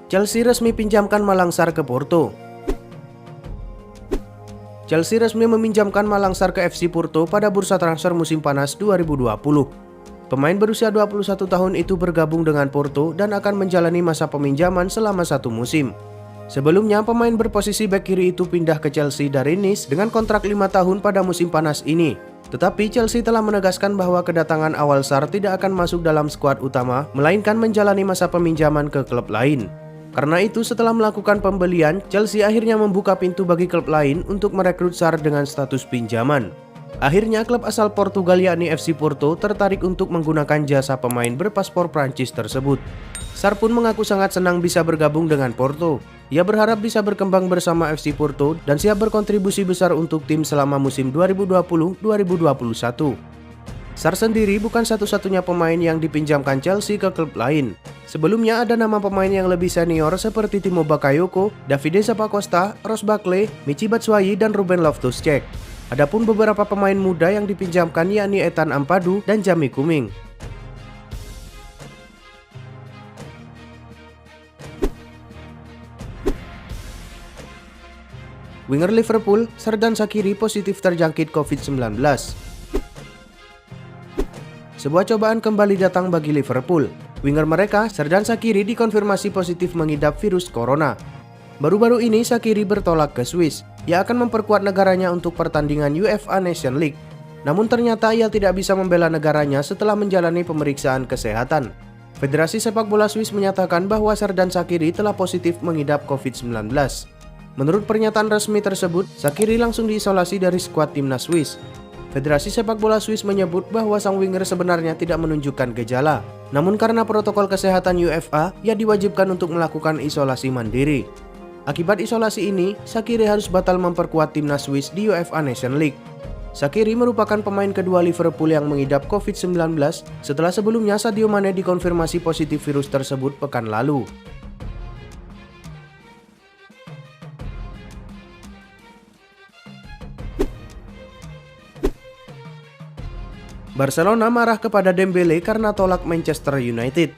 Chelsea resmi pinjamkan Malang Sarr ke Porto. Chelsea resmi meminjamkan Malang Sarr ke FC Porto pada bursa transfer musim panas 2020. Pemain berusia 21 tahun itu bergabung dengan Porto dan akan menjalani masa peminjaman selama 1 musim. Sebelumnya, pemain berposisi bek kiri itu pindah ke Chelsea dari Nice dengan kontrak 5 tahun pada musim panas ini. Tetapi Chelsea telah menegaskan bahwa kedatangan awal Sarr tidak akan masuk dalam skuad utama, melainkan menjalani masa peminjaman ke klub lain. Karena itu, setelah melakukan pembelian, Chelsea akhirnya membuka pintu bagi klub lain untuk merekrut Sarr dengan status pinjaman. Akhirnya, klub asal Portugal yakni FC Porto tertarik untuk menggunakan jasa pemain berpaspor Prancis tersebut. Sarr pun mengaku sangat senang bisa bergabung dengan Porto. Ia berharap bisa berkembang bersama FC Porto dan siap berkontribusi besar untuk tim selama musim 2020-2021. Sarr sendiri bukan satu-satunya pemain yang dipinjamkan Chelsea ke klub lain. Sebelumnya ada nama pemain yang lebih senior seperti Timo Bakayoko, Davide Zappacosta, Ross Barkley, Michy Batshuayi, dan Ruben Loftus-Cheek. Adapun beberapa pemain muda yang dipinjamkan yakni Ethan Ampadu dan Jamie Cumming. Winger Liverpool, Xherdan Shaqiri positif terjangkit COVID-19. Sebuah cobaan kembali datang bagi Liverpool. Winger mereka, Xherdan Shaqiri, dikonfirmasi positif mengidap virus corona. Baru-baru ini Shaqiri bertolak ke Swiss. Ia akan memperkuat negaranya untuk pertandingan UEFA Nations League. Namun ternyata ia tidak bisa membela negaranya setelah menjalani pemeriksaan kesehatan. Federasi Sepak Bola Swiss menyatakan bahwa Xherdan Shaqiri telah positif mengidap COVID-19. Menurut pernyataan resmi tersebut, Shaqiri langsung diisolasi dari skuad timnas Swiss. Federasi Sepak Bola Swiss menyebut bahwa sang winger sebenarnya tidak menunjukkan gejala. Namun karena protokol kesehatan UEFA, ia diwajibkan untuk melakukan isolasi mandiri. Akibat isolasi ini, Shaqiri harus batal memperkuat timnas Swiss di UEFA Nations League. Shaqiri merupakan pemain kedua Liverpool yang mengidap COVID-19 setelah sebelumnya Sadio Mane dikonfirmasi positif virus tersebut pekan lalu. Barcelona marah kepada Dembele karena tolak Manchester United.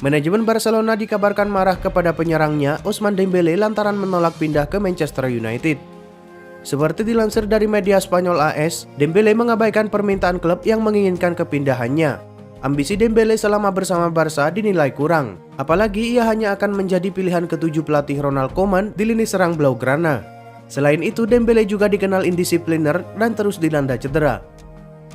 Manajemen Barcelona dikabarkan marah kepada penyerangnya Ousmane Dembele lantaran menolak pindah ke Manchester United. Seperti dilansir dari media Spanyol AS, Dembele mengabaikan permintaan klub yang menginginkan kepindahannya. Ambisi Dembele selama bersama Barca dinilai kurang, apalagi ia hanya akan menjadi pilihan ketujuh pelatih Ronald Koeman di lini serang Blaugrana. Selain itu, Dembele juga dikenal indisipliner dan terus dilanda cedera.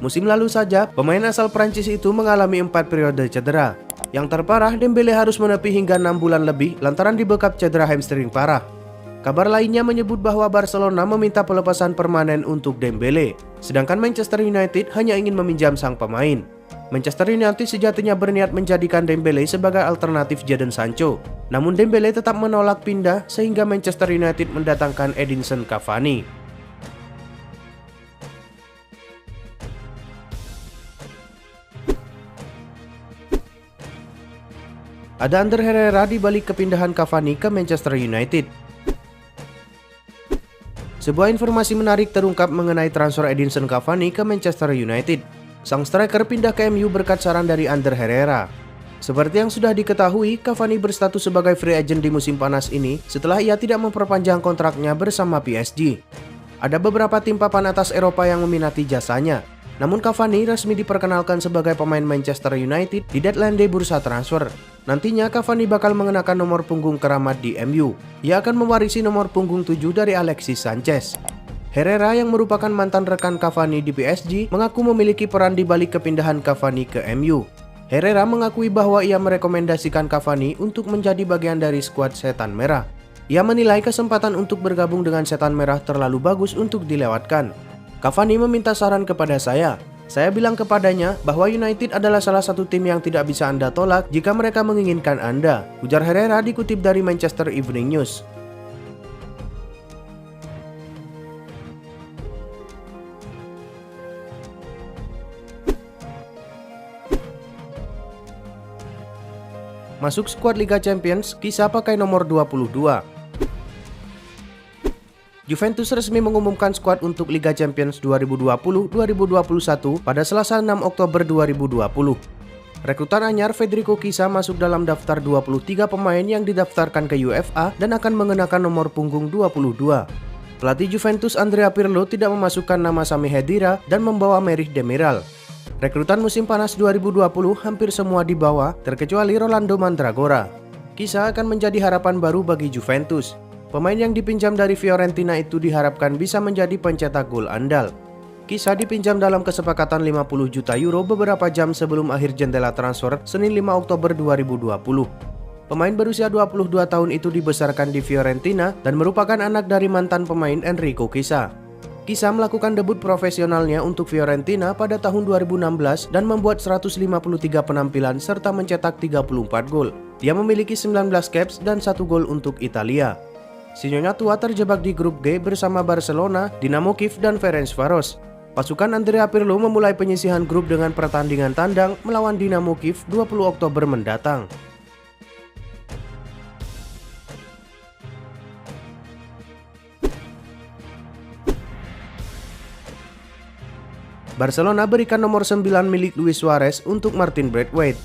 Musim lalu saja, pemain asal Prancis itu mengalami 4 periode cedera. Yang terparah, Dembele harus menepi hingga 6 bulan lebih lantaran dibekap cedera hamstring parah. Kabar lainnya menyebut bahwa Barcelona meminta pelepasan permanen untuk Dembele, sedangkan Manchester United hanya ingin meminjam sang pemain. Manchester United sejatinya berniat menjadikan Dembele sebagai alternatif Jadon Sancho. Namun Dembele tetap menolak pindah sehingga Manchester United mendatangkan Edinson Cavani. Ada Ander Herrera di balik kepindahan Cavani ke Manchester United. Sebuah informasi menarik terungkap mengenai transfer Edinson Cavani ke Manchester United. Sang striker pindah ke MU berkat saran dari Ander Herrera. Seperti yang sudah diketahui, Cavani berstatus sebagai free agent di musim panas ini setelah ia tidak memperpanjang kontraknya bersama PSG. Ada beberapa tim papan atas Eropa yang meminati jasanya. Namun Cavani resmi diperkenalkan sebagai pemain Manchester United di deadline day bursa transfer. Nantinya Cavani bakal mengenakan nomor punggung keramat di MU. Ia akan mewarisi nomor punggung 7 dari Alexis Sanchez. Herrera yang merupakan mantan rekan Cavani di PSG mengaku memiliki peran di balik kepindahan Cavani ke MU. Herrera mengakui bahwa ia merekomendasikan Cavani untuk menjadi bagian dari skuad Setan Merah. Ia menilai kesempatan untuk bergabung dengan Setan Merah terlalu bagus untuk dilewatkan. Cavani meminta saran kepada saya. Saya bilang kepadanya bahwa United adalah salah satu tim yang tidak bisa Anda tolak jika mereka menginginkan Anda, ujar Herrera dikutip dari Manchester Evening News. Masuk skuad Liga Champions, Kisah pakai nomor 22. Juventus resmi mengumumkan skuad untuk Liga Champions 2020-2021 pada Selasa 6 Oktober 2020. Rekrutan anyar Federico Chiesa masuk dalam daftar 23 pemain yang didaftarkan ke UEFA dan akan mengenakan nomor punggung 22. Pelatih Juventus Andrea Pirlo tidak memasukkan nama Sami Khedira dan membawa Merih Demiral. Rekrutan musim panas 2020 hampir semua dibawa, terkecuali Rolando Mandragora. Chiesa akan menjadi harapan baru bagi Juventus. Pemain yang dipinjam dari Fiorentina itu diharapkan bisa menjadi pencetak gol andal. Chiesa dipinjam dalam kesepakatan 50 juta euro beberapa jam sebelum akhir jendela transfer Senin 5 Oktober 2020. Pemain berusia 22 tahun itu dibesarkan di Fiorentina dan merupakan anak dari mantan pemain Enrico Chiesa. Chiesa melakukan debut profesionalnya untuk Fiorentina pada tahun 2016 dan membuat 153 penampilan serta mencetak 34 gol. Dia memiliki 19 caps dan 1 gol untuk Italia. Si Nyonya tua terjebak di grup G bersama Barcelona, Dinamo Kiev, dan Ferencvaros. Pasukan Andrea Pirlo memulai penyisihan grup dengan pertandingan tandang melawan Dinamo Kiev 20 Oktober mendatang. Barcelona berikan nomor 9 milik Luis Suarez untuk Martin Braithwaite.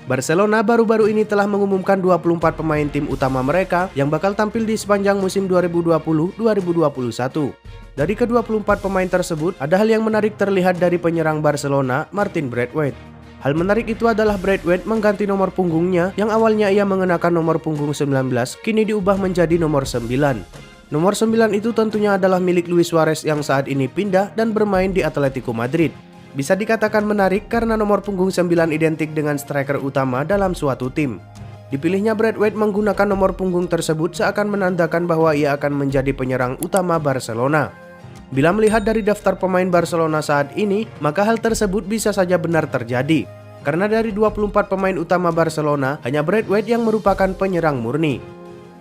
Barcelona baru-baru ini telah mengumumkan 24 pemain tim utama mereka yang bakal tampil di sepanjang musim 2020-2021. Dari ke-24 pemain tersebut, ada hal yang menarik terlihat dari penyerang Barcelona, Martin Braithwaite. Hal menarik itu adalah Braithwaite mengganti nomor punggungnya yang awalnya ia mengenakan nomor punggung 19, kini diubah menjadi nomor 9. Nomor 9 itu tentunya adalah milik Luis Suarez yang saat ini pindah dan bermain di Atletico Madrid. Bisa dikatakan menarik karena nomor punggung 9 identik dengan striker utama dalam suatu tim. Dipilihnya Braithwaite menggunakan nomor punggung tersebut seakan menandakan bahwa ia akan menjadi penyerang utama Barcelona. Bila melihat dari daftar pemain Barcelona saat ini, maka hal tersebut bisa saja benar terjadi. Karena dari 24 pemain utama Barcelona, hanya Braithwaite yang merupakan penyerang murni.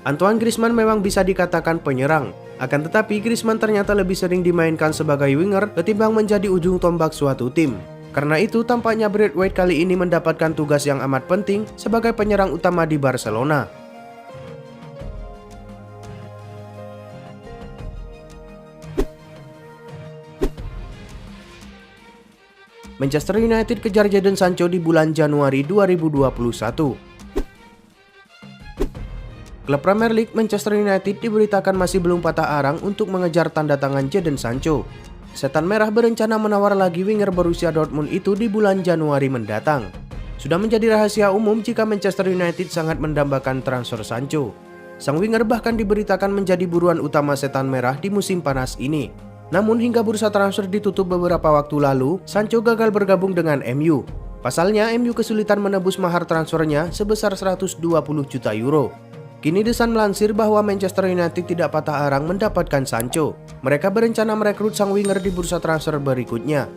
Antoine Griezmann memang bisa dikatakan penyerang, akan tetapi Griezmann ternyata lebih sering dimainkan sebagai winger ketimbang menjadi ujung tombak suatu tim. Karena itu tampaknya Braithwaite kali ini mendapatkan tugas yang amat penting sebagai penyerang utama di Barcelona. Manchester United kejar Jadon Sancho di bulan Januari 2021. Klub Premier League Manchester United diberitakan masih belum patah arang untuk mengejar tanda tangan Jadon Sancho. Setan Merah berencana menawar lagi winger Borussia Dortmund itu di bulan Januari mendatang. Sudah menjadi rahasia umum jika Manchester United sangat mendambakan transfer Sancho. Sang winger bahkan diberitakan menjadi buruan utama Setan Merah di musim panas ini. Namun hingga bursa transfer ditutup beberapa waktu lalu, Sancho gagal bergabung dengan MU. Pasalnya, MU kesulitan menebus mahar transfernya sebesar 120 juta euro. Kini The Sun melansir bahwa Manchester United tidak patah arang mendapatkan Sancho. Mereka berencana merekrut sang winger di bursa transfer berikutnya.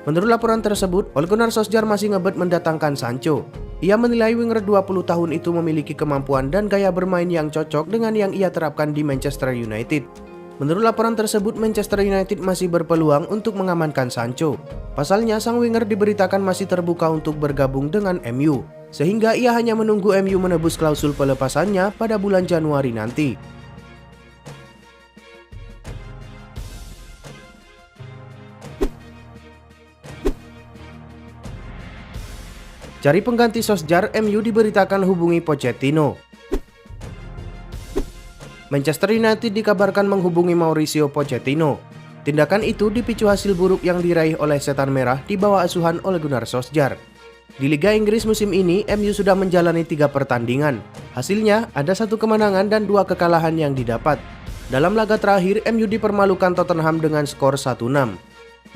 Menurut laporan tersebut, Ole Gunnar Solskjaer masih ngebet mendatangkan Sancho. Ia menilai winger 20 tahun itu memiliki kemampuan dan gaya bermain yang cocok dengan yang ia terapkan di Manchester United. Menurut laporan tersebut, Manchester United masih berpeluang untuk mengamankan Sancho. Pasalnya, sang winger diberitakan masih terbuka untuk bergabung dengan MU, sehingga ia hanya menunggu MU menebus klausul pelepasannya pada bulan Januari nanti. Cari pengganti Solskjaer, MU diberitakan hubungi Pochettino. Manchester United dikabarkan menghubungi Mauricio Pochettino. Tindakan itu dipicu hasil buruk yang diraih oleh Setan Merah di bawah asuhan Ole Gunnar Solskjaer. Di Liga Inggris musim ini, MU sudah menjalani 3 pertandingan. Hasilnya, ada 1 kemenangan dan 2 kekalahan yang didapat. Dalam laga terakhir, MU dipermalukan Tottenham dengan skor 1-6.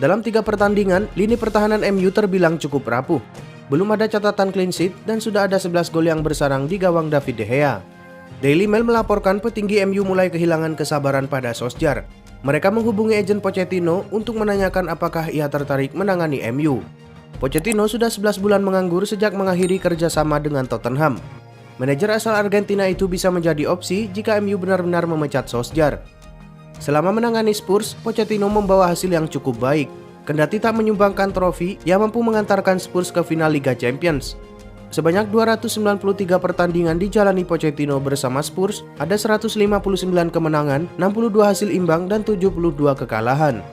Dalam 3 pertandingan, lini pertahanan MU terbilang cukup rapuh. Belum ada catatan clean sheet dan sudah ada 11 gol yang bersarang di gawang David De Gea. Daily Mail melaporkan petinggi MU mulai kehilangan kesabaran pada Solskjaer. Mereka menghubungi agen Pochettino untuk menanyakan apakah ia tertarik menangani MU. Pochettino sudah 11 bulan menganggur sejak mengakhiri kerjasama dengan Tottenham. Manajer asal Argentina itu bisa menjadi opsi jika MU benar-benar memecat Solskjaer. Selama menangani Spurs, Pochettino membawa hasil yang cukup baik. Kendati tak menyumbangkan trofi, ia mampu mengantarkan Spurs ke final Liga Champions. Sebanyak 293 pertandingan dijalani Pochettino bersama Spurs, ada 159 kemenangan, 62 hasil imbang, dan 72 kekalahan.